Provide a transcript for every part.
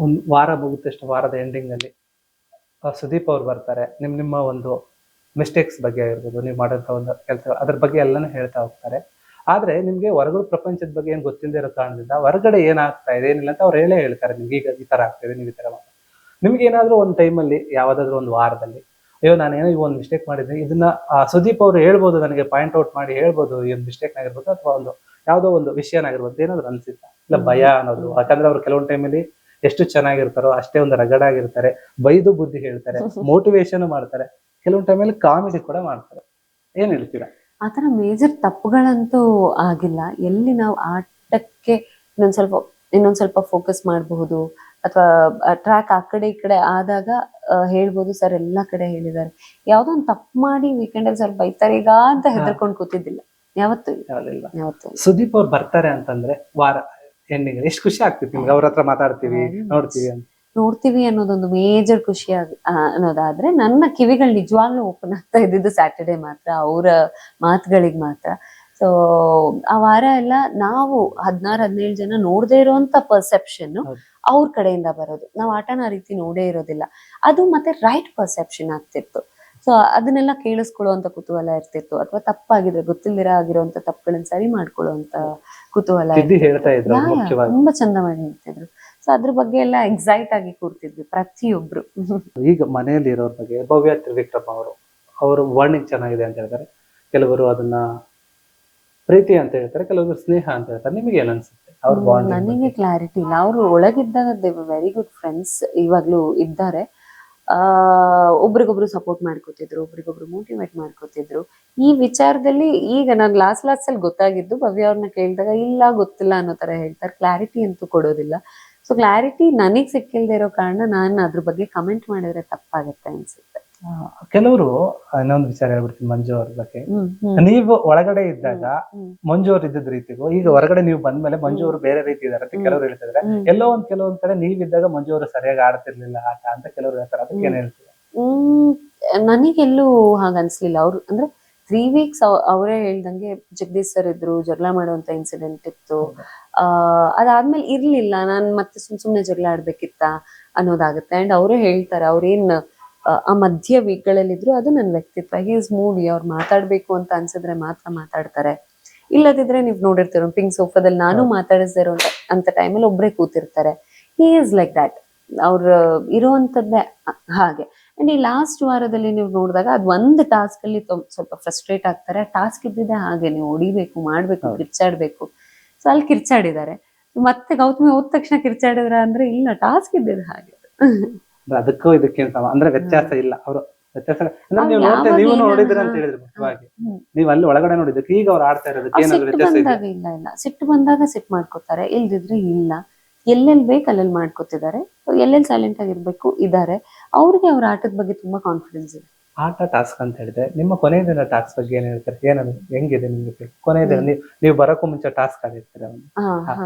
ಒಂದು ವಾರ ಮುಗಿದ ತಕ್ಷಣ ವಾರದ ಎಂಡಿಂಗ್ ಅಲ್ಲಿ ಸುದೀಪ್ ಅವ್ರು ಬರ್ತಾರೆ. ನಿಮ್ಮ ಒಂದು ಮಿಸ್ಟೇಕ್ಸ್ ಬಗ್ಗೆ ಆಗಿರ್ಬೋದು, ನೀವು ಮಾಡೋಂಥ ಒಂದು ಕೆಲಸ ಅದ್ರ ಬಗ್ಗೆ ಎಲ್ಲಾನು ಹೇಳ್ತಾ ಹೋಗ್ತಾರೆ. ಆದ್ರೆ ನಿಮ್ಗೆ ಹೊರಗಡೆ ಪ್ರಪಂಚದ ಬಗ್ಗೆ ಏನ್ ಗೊತ್ತಿಲ್ಲದೆ ಇರೋ ಕಾರಣದಿಂದ ಹೊರಗಡೆ ಏನಾಗ್ತಾ ಇದೆ ಏನಿಲ್ಲ ಅಂತ ಅವ್ರು ಹೇಳ್ತಾರೆ ನಿಮ್ಗೆ, ಈಗ ಈ ತರ ಆಗ್ತಿದೆ, ನೀವು ಈ ತರ ಮಾಡಿ. ನಿಮ್ಗೆ ಏನಾದ್ರೂ ಒಂದು ಟೈಮಲ್ಲಿ ಯಾವ್ದಾದ್ರು ಒಂದು ವಾರದಲ್ಲಿ ಅಯ್ಯೋ ನಾನೇನೋ ಈ ಒಂದು ಮಿಸ್ಟೇಕ್ ಮಾಡಿದ್ದೆ, ಇದನ್ನ ಸುದೀಪ್ ಅವ್ರು ಹೇಳ್ಬೋದು, ನನಗೆ ಪಾಯಿಂಟ್ ಔಟ್ ಮಾಡಿ ಹೇಳ್ಬೋದು, ಈ ಒಂದು ಮಿಸ್ಟೇಕ್ ಆಗಿರ್ಬೋದು ಅಥವಾ ಒಂದು ಯಾವ್ದೋ ಒಂದು ವಿಷಯನಾಗಿರ್ಬೋದು, ಏನಾದ್ರು ಅನ್ಸಿತ್ತ? ಇಲ್ಲ ಭಯ ಅನ್ನೋದು, ಯಾಕಂದ್ರೆ ಅವ್ರು ಕೆಲವೊಂದು ಟೈಮಲ್ಲಿ ಎಷ್ಟು ಚೆನ್ನಾಗಿರ್ತಾರೋ ಅಷ್ಟೇ ಒಂದು ರಗಡಾಗಿರ್ತಾರೆ, ಬೈದು ಬುದ್ಧಿ ಹೇಳ್ತಾರೆ, ಮೋಟಿವೇಶನ್ ಮಾಡ್ತಾರೆ, ಕೆಲವೊಂದು ಟೈಮಲ್ಲಿ ಕಾಮಿಡಿ ಕೂಡ ಮಾಡ್ತಾರೆ. ಏನ್ ಹೇಳ್ತೀರಾ? ಆತರ ಮೇಜರ್ ತಪ್ಪುಗಳಂತೂ ಆಗಿಲ್ಲ. ಎಲ್ಲಿ ನಾವು ಆಟಕ್ಕೆ ಇನ್ನೊಂದ್ ಸ್ವಲ್ಪ ಫೋಕಸ್ ಮಾಡಬಹುದು ಅಥವಾ ಟ್ರ್ಯಾಕ್ ಆ ಕಡೆ ಈ ಕಡೆ ಆದಾಗ ಹೇಳ್ಬೋದು ಸರ್ ಎಲ್ಲಾ ಕಡೆ ಹೇಳಿದ್ದಾರೆ. ಯಾವ್ದೋ ಒಂದು ತಪ್ಪು ಮಾಡಿ ವೀಕೆಂಡ್ ಅಲ್ಲಿ ಸ್ವಲ್ಪ ಬೈತಾರೆ ಈಗ ಅಂತ ಹೆದರ್ಕೊಂಡು ಕೂತಿದ್ದಿಲ್ಲ ಯಾವತ್ತೂ ಯಾವ್ದಿಲ್ಲ. ಯಾವತ್ತೂ. ಸುದೀಪ್ ಅವ್ರು ಬರ್ತಾರೆ ಅಂತಂದ್ರೆ ವಾರ ಎಂಡಿಂಗ್ ಎಷ್ಟು ಖುಷಿ ಆಗ್ತಿತ್ತು ನಿಮ್ಗೆ, ಅವ್ರ ಹತ್ರ ಮಾತಾಡ್ತೀವಿ ನೋಡ್ತೀವಿ ಅಂತ. ನೋಡ್ತೀವಿ ಅನ್ನೋದೊಂದು ಮೇಜರ್ ಖುಷಿ ಅನ್ನೋದಾದ್ರೆ ನನ್ನ ಕಿವಿಗಳು ನಿಜವಾಗ್ಲೂ ಓಪನ್ ಆಗ್ತಾ ಇದ್ದಿದ್ದು ಸ್ಯಾಟರ್ಡೆ ಮಾತ್ರ, ಅವರ ಮಾತುಗಳಿಗೆ ಮಾತ್ರ. ಸೊ ಆ ವಾರ ಎಲ್ಲ ನಾವು 16-17 ಜನ ನೋಡದೇ ಇರುವಂತ ಪರ್ಸೆಪ್ಷನ್ ಅವ್ರ ಕಡೆಯಿಂದ ಬರೋದು. ನಾವು ಆಟನ ಆ ರೀತಿ ನೋಡೇ ಇರೋದಿಲ್ಲ. ಅದು ಮತ್ತೆ ರೈಟ್ ಪರ್ಸೆಪ್ಷನ್ ಆಗ್ತಿತ್ತು. ಸೊ ಅದನ್ನೆಲ್ಲ ಕೇಳಿಸ್ಕೊಳ್ಳುವಂತ ಕುತೂಹಲ ಇರ್ತಿತ್ತು, ಅಥವಾ ತಪ್ಪಾಗಿದ್ರೆ ಗೊತ್ತಿಲ್ದಿರ ಆಗಿರುವಂತ ತಪ್ಪುಗಳನ್ನ ಸರಿ ಮಾಡ್ಕೊಳ್ಳುವಂತ ಕುತೂಹಲ ತುಂಬಾ ಚಂದವಾಗಿ ಹೇಳ್ತಿದ್ರು. ಸೊ ಅದ್ರ ಬಗ್ಗೆ ಎಲ್ಲ ಎಕ್ಸೈಟ್ ಆಗಿ ಕೂರ್ತಿದ್ವಿ ಪ್ರತಿಯೊಬ್ರು. ಈಗ ಮನೆಯಲ್ಲಿ ಇರೋರ ಬಗ್ಗೆ ಭವ್ಯ ತ್ರಿವಿಕ್ರಮ್ ಅವರು ವರ್ಣಿಂಗ್ ಚೆನ್ನಾಗಿದೆ ಅಂತ ಹೇಳ್ತಾರೆ, ಕೆಲವರು ಅದನ್ನ ಪ್ರೀತಿ ಅಂತ ಹೇಳ್ತಾರೆ, ಕೆಲವರು ಸ್ನೇಹ ಅಂತ ಹೇಳ್ತಾರೆ. ನಿಮಗೆ ಏನ್ ಅನ್ಸುತ್ತೆ ಅವ್ರ ಬಾಂಡ್? ನನಗೆ ಕ್ಲಾರಿಟಿ ಇಲ್ಲ. ಅವರು ಒಳಗಿದ್ದಾಗ ದೇ ವೆರಿ ಗುಡ್ ಫ್ರೆಂಡ್ಸ್, ಇವಾಗ್ಲೂ ಇದ್ದಾರೆ. ಒಬ್ರಿಗೊಬ್ರು ಸಪೋರ್ಟ್ ಮಾಡ್ಕೋತಿದ್ರು, ಒಬ್ರಿಗೊಬ್ರು ಮೋಟಿವೇಟ್ ಮಾಡ್ಕೋತಿದ್ರು. ಈ ವಿಚಾರದಲ್ಲಿ ಈಗ ನಾನು ಲಾಸ್ಟ್ ಅಲ್ಲಿ ಗೊತ್ತಾಗಿದ್ದು, ಭವ್ಯ ಅವ್ರನ್ನ ಕೇಳಿದಾಗ ಇಲ್ಲ ಗೊತ್ತಿಲ್ಲ ಅನ್ನೋ ತರ ಹೇಳ್ತಾರೆ, ಕ್ಲಾರಿಟಿ ಅಂತೂ ಕೊಡೋದಿಲ್ಲ. ಸೊ ಕ್ಲಾರಿಟಿ ನನಗ್ ಸಿಕ್ಕಿಲ್ದೇ ಇರೋ ಕಾರಣ ನಾನು ಅದ್ರ ಬಗ್ಗೆ ಕಮೆಂಟ್ ಮಾಡಿದ್ರೆ ತಪ್ಪಾಗತ್ತೆ ಅನ್ಸುತ್ತೆ. ಕೆಲವರು ಇನ್ನೊಂದು ವಿಚಾರ ಹೇಳ್ಬಿಡ್ತೀನಿ ಮಂಜು ಅವ್ರ ಬಗ್ಗೆ. ನೀವು ಒಳಗಡೆ ಇದ್ದಾಗ ಮಂಜು ಅವ್ರು ಇದ್ದಿದ್ ರೀತಿಗೂ ಈಗ ಹೊರಗಡೆ ನೀವು ಬಂದ್ಮೇಲೆ ಮಂಜು ಅವರು ಬೇರೆ ರೀತಿ ಇದಾರೆ ಅಂತ ಕೆಲವರು ಹೇಳ್ತಿದ್ರೆ, ಎಲ್ಲೋ ಕೆಲವೊಂದ್ ಕಡೆ ನೀವಿದ್ದಾಗ ಮಂಜು ಅವರು ಸರಿಯಾಗಿ ಆಡ್ತಿರ್ಲಿಲ್ಲ ಆಟ ಅಂತ ಕೆಲವರು ಹೇಳ್ತಾರೆ. ಅದಕ್ಕೆ ಏನ್ ಹೇಳ್ತೀವಿ? ನನಗೆಲ್ಲೂ ಹಾಗನ್ಸ್ಲಿಲ್ಲ. ಅವ್ರು ಅಂದ್ರೆ 3 weeks ಅವರೇ ಹೇಳ್ದಂಗೆ ಜಗದೀಶ್ ಸರ್ ಇದ್ರು, ಜಗಳ ಮಾಡುವಂತ ಇನ್ಸಿಡೆಂಟ್ ಇತ್ತು. ಅದಾದ್ಮೇಲೆ ಇರ್ಲಿಲ್ಲ, ನಾನ್ ಮತ್ತೆ ಸುಮ್ನೆ ಜಗಳ ಆಡ್ಬೇಕಿತ್ತ ಅನ್ನೋದಾಗುತ್ತೆ. ಅಂಡ್ ಅವರೇ ಹೇಳ್ತಾರೆ, ಅವ್ರೇನ್ ಆ ಮಧ್ಯ ವೀಕ್ಗಳಲ್ಲಿದ್ರು ಅದು ನನ್ನ ವ್ಯಕ್ತಿತ್ವ. ಈಸ್ ಮೂಡಿ, ಅವ್ರು ಮಾತಾಡ್ಬೇಕು ಅಂತ ಅನ್ಸಿದ್ರೆ ಮಾತ್ರ ಮಾತಾಡ್ತಾರೆ, ಇಲ್ಲದಿದ್ರೆ ನೀವ್ ನೋಡಿರ್ತೀರ ಪಿಂಕ್ ಸೋಫಾದಲ್ಲಿ ನಾನು ಮಾತಾಡಿಸ್ದೇ ಇರೋ ಅಂತ ಟೈಮಲ್ಲಿ ಒಬ್ರೇ ಕೂತಿರ್ತಾರೆ. He is like that. ಅವ್ರ ಇರುವಂತದ್ದೇ ಹಾಗೆ. ಅಂಡ್ ಈ ಲಾಸ್ಟ್ ವಾರದಲ್ಲಿ ನೀವು ನೋಡಿದಾಗ ಅದ್ ಒಂದು ಟಾಸ್ಕ್ ಅಲ್ಲಿ ಸ್ವಲ್ಪ ಫ್ರಸ್ಟ್ರೇಟ್ ಆಗ್ತಾರೆ. ಟಾಸ್ಕ್ ಇದ್ದಿದ್ದೆ ಹಾಗೆ, ನೀವು ಹೊಡಿಬೇಕು, ಮಾಡ್ಬೇಕು, ಕಿರ್ಚಾಡ್ಬೇಕು. ಸೊ ಅಲ್ಲಿ ಕಿರ್ಚಾಡಿದ್ದಾರೆ. ಮತ್ತೆ ಗೌತಮಿ ಹೋದ ತಕ್ಷಣ ಕಿರ್ಚಾಡಿದ್ರ ಅಂದ್ರೆ ಇಲ್ಲ, ಟಾಸ್ಕ್ ಇದ್ದಿದ್ದು ಹಾಗೆ. ಅದಕ್ಕೂ ಇದಕ್ಕಿಂತ ಅಂದ್ರೆ ವ್ಯತ್ಯಾಸ ಇಲ್ಲ. ಅವರು ವ್ಯತ್ಯಾಸ ಅಂದ್ರೆ ನೀವು ನೋಡಿದ್ರಿ ಅಂತ ಹೇಳಿದ್ರು ಮುಖ್ಯವಾಗಿ, ನೀವು ಅಲ್ಲಿ ಒಳಗಡೆ ನೋಡಿದ್ದಕ್ಕೆ ಈಗ ಅವ್ರು ಆಡ್ತಾ ಇರೋದಕ್ಕೆ ಏನಾದ್ರು ವ್ಯತ್ಯಾಸ ಇದೆ? ಇಲ್ಲ, ಸಿಟ್ಟು ಬಂದಾಗ ಸಿಟ್ಟು ಮಾಡ್ಕೋತಾರೆ, ಇಲ್ದಿದ್ರೆ ಇಲ್ಲ. ಎಲ್ಲೆಲ್ಲಿ ಬೇಕು ಅಲ್ಲೆಲ್ಲಿ ಮಾಡ್ಕೋತಿದ್ದಾರೆ, ಎಲ್ಲೆಲ್ಲಿ ಸೈಲೆಂಟ್ ಆಗಿರ್ಬೇಕು ಇದ್ದಾರೆ. ಅವ್ರಿಗೆ ಅವ್ರ ಆಟದ ಬಗ್ಗೆ ತುಂಬಾ ಕಾನ್ಫಿಡೆನ್ಸ್ ಇದೆ. ಆಟ ಟಾಸ್ಕ್ ಅಂತ ಹೇಳಿದ್ರೆ ನಿಮ್ಮ ಕೊನೆಯ ದಿನ ಟಾಸ್ಕ್ ಬಗ್ಗೆ ಏನ್ ಹೇಳ್ತಾರೆ? ಏನದು ಹೆಂಗಿದೆ ನಿಮ್ಗೆ ಕೊನೆಯ ದಿನ? ನೀವು ಬರೋಕ್ಕೂ ಮುಂಚೆ ಟಾಸ್ಕ್ ಆಡಿರ್ತೀರ,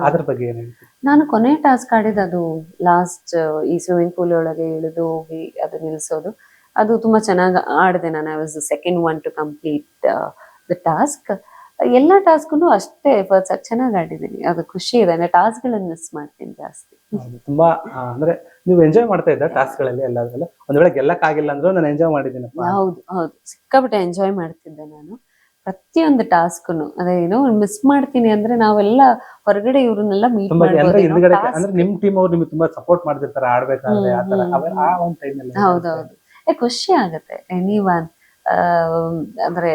ಅದ್ರ ಬಗ್ಗೆ ಏನ್ ಹೇಳ್ತೀರಿ? ನಾನು ಕೊನೆ ಟಾಸ್ಕ್ ಆಡಿದ್ದು ಅದು ಲಾಸ್ಟ್ ಈ ಸ್ವಿಮ್ಮಿಂಗ್ ಪೂಲ್ ಒಳಗೆ ಇಳಿದು ಹೋಗಿ ಅದು ನಿಲ್ಸೋದು. ಅದು ತುಂಬಾ ಚೆನ್ನಾಗಿ ಆಡಿದೆ ನಾನು. I was the second one to complete the task. ಎಲ್ಲಾ ಟಾಸ್ಕ್ನು ಅಷ್ಟೇ ಎಫರ್ಟ್ಸ್ ಚೆನ್ನಾಗಿ ಆಡಿದ್ದೀನಿ. ಅದು ಖುಷಿ ಇದೆ. ನಾನು ಟಾಸ್ಕ್ ಗಳನ್ನ ಮಿಸ್ ಮಾಡ್ತೀನಿ ಜಾಸ್ತಿ. ತುಂಬಾ ಅಂದ್ರೆ ನೀವು ಎಂಜಾಯ್ ಮಾಡ್ತಾ ಇದ್ದ ಟಾಸ್ಕ್ ಗಳಲ್ಲಿ ಎಲ್ಲಾದ್ರಲ್ಲೂ? ಒಂದ್ ವೇಳೆ ಗೆಲ್ಲಕ್ ಆಗಿಲ್ಲ ಅಂದ್ರೂ ನಾನು ಎಂಜಾಯ್ ಮಾಡಿದ್ದೀನಿ. ಹೌದು, ಸಿಕ್ಕಾಪಟ್ಟೆ ಎಂಜಾಯ್ ಮಾಡ್ತಿದ್ದೆ ನಾನು ಪ್ರತಿಯೊಂದು ಟಾಸ್ಕ್ನು. ಅದೇನೋ ಮಿಸ್ ಮಾಡ್ತೀನಿ ಅಂದ್ರೆ ನಾವೆಲ್ಲ ಹೊರಗಡೆ ಇವ್ರನ್ನೆಲ್ಲ ಮೀಟ್ ಅಂದ್ರೆ ನಿಮ್ ಟೀಮ್ ಅವ್ರು ನಿಮ್ಗೆ ತುಂಬಾ ಸಪೋರ್ಟ್ ಮಾಡ್ತಿರ್ತಾರೆ ಆಡ್ಬೇಕಾದ್ರೆ, ಆ ಒಂದ್ ಟೈಮಲ್ಲಿ. ಹೌದೌದು, ಖುಷಿ ಆಗತ್ತೆ. ಎನಿವನ್ ಅಂದ್ರೆ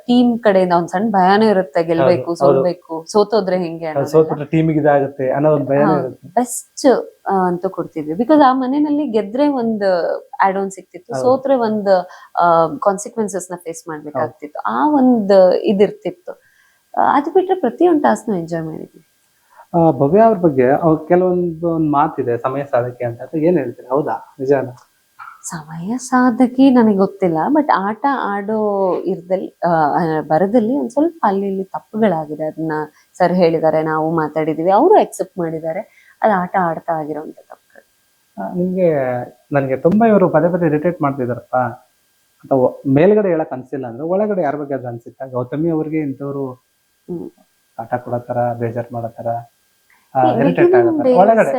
ಟೀಮ್ ಕಡೆಯಿಂದ ಒಂದ್ ಸಣ್ಣ ಭಯಾನೂ ಇರುತ್ತೆ, ಗೆಲ್ಬೇಕು ಸೋಲ್ಬೇಕು, ಸೋತೋದ್ರೆ ಹೆಂಗೆ ಟೀಮಿಗೆ ಇದಾಗುತ್ತೆ ಅನ್ನೋ ಒಂದು ಭಯ ಇರುತ್ತೆ. ಬೆಸ್ಟ್ ಅಂತೂ ಕೊಡ್ತಿದ್ವಿ. ಬಿಕಾಸ್ ಆ ಮನೆಯಲ್ಲಿ ಗೆದ್ರೆ ಒಂದು ಆಡ್ ಆನ್ ಸಿಕ್ತಿತ್ತು, ಸೋತ್ರೆ ಒಂದು ಕಾನ್ಸಿಕ್ವೆನ್ಸಸ್ ನ ಫೇಸ್ ಮಾಡ್ಬೇಕಾಗ್ತಿತ್ತು. ಆ ಒಂದು ಇದಿರ್ತಿತ್ತು. ಅದು ಬಿಟ್ರೆ ಪ್ರತಿಯೊಂದು ಟಾಸ್ಕ್ ಎಂಜಾಯ್ ಮಾಡಿದ್ವಿ. ಭವ್ಯ ಅವ್ರ ಬಗ್ಗೆ ಕೆಲವೊಂದು ಮಾತಿದೆ, ಸಮಯ ಸಾಧಕಿ ಅಂತ. ಏನ್ ಹೇಳ್ತೀರಿ, ಹೌದಾ ನಿಜಾನ? ಸಮಯ ಸಾಧಕಿ ನನಗೆ ಗೊತ್ತಿಲ್ಲ, ಬಟ್ ಆಟ ಆಡೋ ಬರದಲ್ಲಿ ಒಂದ್ ಸ್ವಲ್ಪ ಅಲ್ಲಿ ಇಲ್ಲಿ ತಪ್ಪುಗಳಾಗಿದೆ. ಅದನ್ನ ಸರ್ ಹೇಳಿದ್ದಾರೆ, ನಾವು ಮಾತಾಡಿದೀವಿ, ಅವರು ಅಕ್ಸೆಪ್ಟ್ ಮಾಡಿದ್ದಾರೆ. ಅದು ಆಟ ಆಡ್ತಾ ಆಗಿರೋಂಥ ತಪ್ಪುಗಳು. ನಿಮ್ಗೆ ನನಗೆ ತುಂಬಾ ಇವರು ಪದೇ ಪದೇ ಇರಿಟೇಟ್ ಮಾಡ್ತಿದಾರಪ್ಪ ಅಥವಾ ಮೇಲ್ಗಡೆ ಹೇಳಕ್ ಅನ್ಸಿಲ್ಲ ಅಂದ್ರೆ ಒಳಗಡೆ ಯಾರ ಬಗ್ಗೆ ಅದು ಅನ್ಸುತ್ತಾ? ಗೌತಮಿ ಅವ್ರಿಗೆ ಇಂಥವ್ರು ಆಟ ಕೊಡತ್ತಾರ, ಬೇಜಾರ್ ಮಾಡತ್ತಾರ ಇರಿಟೇಟ್ ಆಗುತ್ತೆ ಒಳಗಡೆ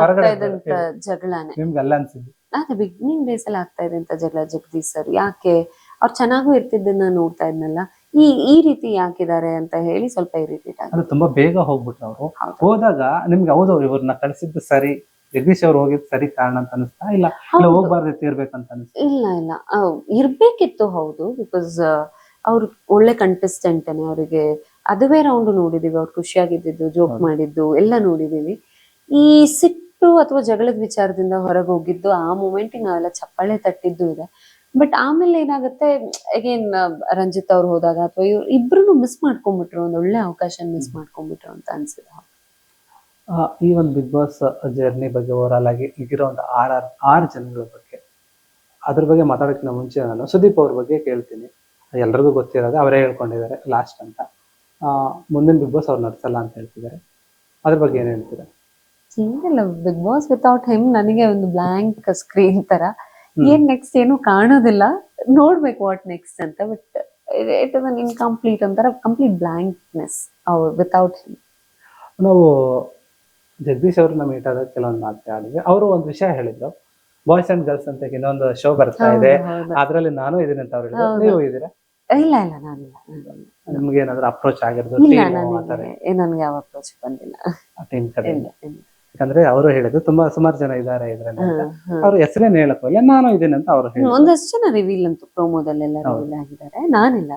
ಹೊರಗಡೆ ಆಗ್ತಾ ಇದ್ದಂತ ಜಗಳನೆ. ನಿಮ್ಗೆ ಅಲ್ಲ ಅನ್ಸಿದ್ದು? ಅದೇ ಬಿಗಿನಿಂಗ್ ಡೇಸ್ ಅಲ್ಲಿ ಆಗ್ತಾ ಇದೆ ಅಂತ ಜಗಳ ಜಗದೀಶ್ ಸರ್. ಯಾಕೆ ಅವ್ರು ಚೆನ್ನಾಗೂ ಇರ್ತಿದ್ದನ್ನ ನೋಡ್ತಾ ಇದ್ನಲ್ಲ, ಈ ರೀತಿ ಯಾಕಿದ್ದಾರೆ ಅಂತ ಹೇಳಿ ಸ್ವಲ್ಪ ಇರಿಟೇಟ್ ಆಗುತ್ತೆ. ಅದು ತುಂಬಾ ಬೇಗ ಹೋಗ್ಬಿಟ್ರು ಅವರು. ಹೋದಾಗ ನಿಮ್ಗೆ ಹೌದು ಇವ್ರನ್ನ ಕಳಿಸಿದ್ದು ಸರಿ, ಜಗದೀಶ್ ಅವ್ರು ಹೋಗಿದ್ ಸರಿ ಕಾರಣ ಅಂತ ಅನಿಸ್ತಾ ಇಲ್ಲ ಹೋಗ್ಬಾರ್ದಿತ್ತು ಇರ್ಬೇಕಂತ ಅನಿಸ್ತಾ? ಇಲ್ಲ ಇರ್ಬೇಕಿತ್ತು, ಹೌದು. ಬಿಕಾಸ್ ಅವ್ರು ಒಳ್ಳೆ ಕಂಟೆಸ್ಟೆಂಟ್, ಅವರಿಗೆ ಅದುವೇ ರೌಂಡ್ ನೋಡಿದೀವಿ. ಅವ್ರು ಖುಷಿಯಾಗಿದ್ದು, ಜೋಕ್ ಮಾಡಿದ್ದು ಎಲ್ಲ ನೋಡಿದೀವಿ. ಈ ಸಿಟ್ಟು ಅಥವಾ ಜಗಳದ ವಿಚಾರದಿಂದ ಹೊರಗೆ ಹೋಗಿದ್ದು, ಆ ಮೂಮೆಂಟಿಗೆ ನಾವೆಲ್ಲ ಚಪ್ಪಾಳೆ ತಟ್ಟಿದ್ದು ಇದೆ. ಬಟ್ ಆಮೇಲೆ ಏನಾಗುತ್ತೆ, ಅಗೇನ್ ರಂಜಿತ್ ಅವ್ರು ಹೋದಾಗ ಅಥವಾ ಇವ್ರು ಇಬ್ರು ಮಿಸ್ ಮಾಡ್ಕೊಂಡ್ಬಿಟ್ರು, ಒಂದ್ ಒಳ್ಳೆ ಅವಕಾಶ ಮಿಸ್ ಮಾಡ್ಕೊಂಡ್ಬಿಟ್ರು ಅಂತ ಅನ್ಸಿದೆ. ಈ ಒಂದು ಬಿಗ್ ಬಾಸ್ ಜರ್ನಿ ಬಗ್ಗೆ ಓವರಾಲ್ ಆಗಿ ಈಗಿರೋ ಒಂದು ಆರು ಜನಗಳ ಬಗ್ಗೆ, ಅದ್ರ ಬಗ್ಗೆ ಮಾತಾಡೋಕ್ಕಿಂತ ಮುಂಚೆ ನಾನು ಸುದೀಪ್ ಅವ್ರ ಬಗ್ಗೆ ಕೇಳ್ತೀನಿ. ಎಲ್ರಿಗೂ ಗೊತ್ತಿರೋದು, ಅವರೇ ಹೇಳ್ಕೊಂಡಿದ್ದಾರೆ ಲಾಸ್ಟ್ ಅಂತ. ಮುಂದಿನ ಬಿಗ್ ಬಾಸ್ ಅವ್ರು ನಡ್ಸಲ್ಲ ಅಂತ ಹೇಳ್ತಿದ್ದಾರೆ. ಅದ್ರ ಬಗ್ಗೆ ಏನ್ ಹೇಳ್ತೀರಾ? ಏನಿಲ್ಲ, ಬಿಗ್ ಬಾಸ್ ವಿತೌಟ್ ಹಿಮ್ ನನಗೆ ಒಂದು ಬ್ಲಾಂಕ್ ಸ್ಕ್ರೀನ್ ತರ. ಏನ್ ನೆಕ್ಸ್ಟ್ ಏನು ಕಾಣೋದಿಲ್ಲ, ನೋಡ್ಬೇಕು ವಾಟ್ ನೆಕ್ಸ್ಟ್ ಅಂತ. But it is an incomplete ಒಂಥರ ಕಂಪ್ಲೀಟ್ ಬ್ಲಾಂಕ್ನೆಸ್ ವಿತೌಟ್ ಹಿಮ್. ನಾವು ಜಗದೀಶ್ ಅವ್ರನ್ನ ಮೀಟ್ ಆದಾಗ ಕೆಲವೊಂದು ಮಾತಾಡಿದ್ವಿ. ಅವರು ಒಂದು ವಿಷಯ ಹೇಳಿದ್ರು, ಬಾಯ್ಸ್ ಅಂಡ್ ಗರ್ಲ್ಸ್ ಅಂತ ಇನ್ನೊಂದು ಶೋ ಬರ್ತಾ ಇದೆ, ಅದ್ರಲ್ಲಿ ನಾನು ಇದೀನಿ ಅಂತ ಅವ್ರು ಹೇಳಿದ್ರು. ನೀವು ಇದೀರಾ? ಇಲ್ಲ ನಾನಿಲ್ಲ. ನಿಮ್ಗೆ ಏನಾದ್ರು ಅಪ್ರೋಚ್ ಆಗಿರೋದು? ನನ್ಗೆ ಯಾವ ಅಪ್ರೋಚ್ ಬಂದಿಲ್ಲ ಟೀಮ್ ಕಡೆ. ಯಾಕಂದ್ರೆ ಅವರು ಹೇಳಿದ್ರು ತುಂಬಾ ಸುಮಾರು ಜನ ಇದಾರೆ ಇದ್ರಲ್ಲಿ ಅಂತ. ಅವ್ರ ಹೆಸರೇನು ಹೇಳಕ್ ಹೋಗಿಲ್ಲ, ನಾನು ಇದೀನಿ ಅಂತ ಅವ್ರು ಹೇಳಿದ್ರು. ಒಂದಷ್ಟು ಜನ ರಿವೀಲ್ ಅಂತೂ ಪ್ರೋಮೋದಲ್ಲೆಲ್ಲ ರಿವೀಲ್ ಆಗಿದ್ದಾರೆ, ನಾನಿಲ್ಲ.